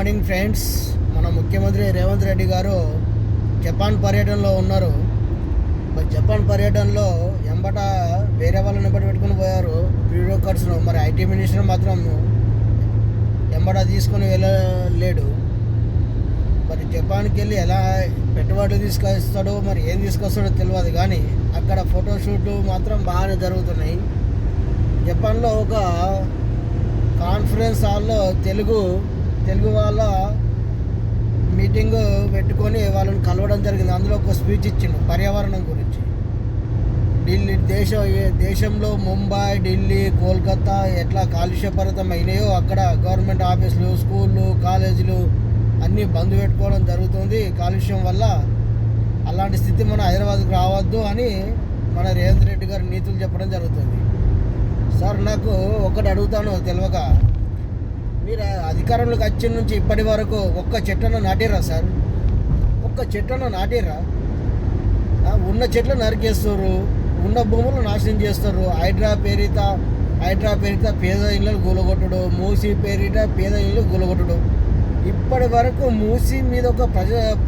Morning friends. మన ముఖ్యమంత్రి రేవంత్ రెడ్డి గారు జపాన్ పర్యటనలో ఉన్నారు. మరి జపాన్ పర్యటనలో ఎంబట వేరే వాళ్ళని ఎంబట పెట్టుకుని పోయారు బ్యూరోక్రాట్స్ను. మరి ఐటీ మినిస్టర్ మాత్రం ఎంబట తీసుకొని వెళ్ళలేడు. మరి జపాన్కి వెళ్ళి ఎలా పెట్టుబడులు తీసుకొస్తాడో మరి ఏం తీసుకొస్తాడో తెలియదు, కానీ అక్కడ ఫోటోషూట్లు మాత్రం బాగానే జరుగుతున్నాయి. జపాన్లో ఒక కాన్ఫరెన్స్ హాల్లో తెలుగు వాళ్ళ మీటింగ్ పెట్టుకొని వాళ్ళని కలవడం జరిగింది. అందులో ఒక స్పీచ్ ఇచ్చిండు పర్యావరణం గురించి. దేశంలో ముంబై, ఢిల్లీ, కోల్కతా ఎట్లా కాలుష్యపరితం అయినాయో అక్కడ గవర్నమెంట్ ఆఫీసులు, స్కూళ్ళు, కాలేజీలు అన్నీ బంద్ పెట్టుకోవడం జరుగుతుంది కాలుష్యం వల్ల. అలాంటి స్థితి మన హైదరాబాద్కు రావద్దు అని మన రేవంత్ రెడ్డి గారు నీతులు చెప్పడం జరుగుతుంది. సార్, నాకు ఒకటి అడుగుతాను తెలియక, మీరు అధికారంలోకి వచ్చిన నుంచి ఇప్పటి వరకు ఒక్క చెట్టును నాటిరా సార్? ఒక్క చెట్టును నాటిరా? ఉన్న చెట్లు నరికేస్తారు, ఉన్న భూములు నాశనం చేస్తారు. హైడ్రా పేరిట పేద ఇళ్ళు కూలగొట్టడు, మూసీ పేరిట పేద ఇళ్ళు కూలగొట్టడు. ఇప్పటి వరకు మూసీ మీద ఒక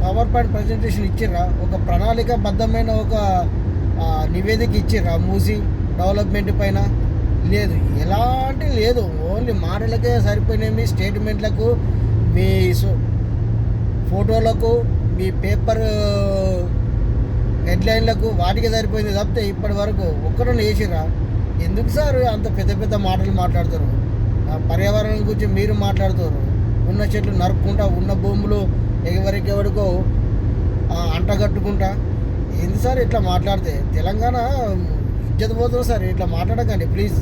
పవర్ పాయింట్ ప్రజెంటేషన్ ఇచ్చిర్రా? ఒక ప్రణాళికాబద్ధమైన ఒక నివేదిక ఇచ్చిర్రా మూసీ డెవలప్మెంట్ పైన? లేదు, ఎలాంటి లేదు. ఓన్లీ మాటలకే సరిపోయినాయి. స్టేట్మెంట్లకు, మీ ఫోటోలకు, మీ పేపర్ హెడ్లైన్లకు వాటికి సరిపోయింది తప్పితే ఇప్పటి వరకు ఒక్కడన్నా వేసిరా? ఎందుకు సార్ అంత పెద్ద పెద్ద మాటలు మాట్లాడతారు? పర్యావరణం గురించి మీరు మాట్లాడుతారు. ఉన్న చెట్లు నరుక్కుంటా, ఉన్న భూములు ఎవరికెవరికో అంటగట్టుకుంటా. ఏంది సార్ ఇట్లా మాట్లాడితే? తెలంగాణ ఇజ్జత్ పోతుంది సార్, ఇట్లా మాట్లాడకండి ప్లీజ్.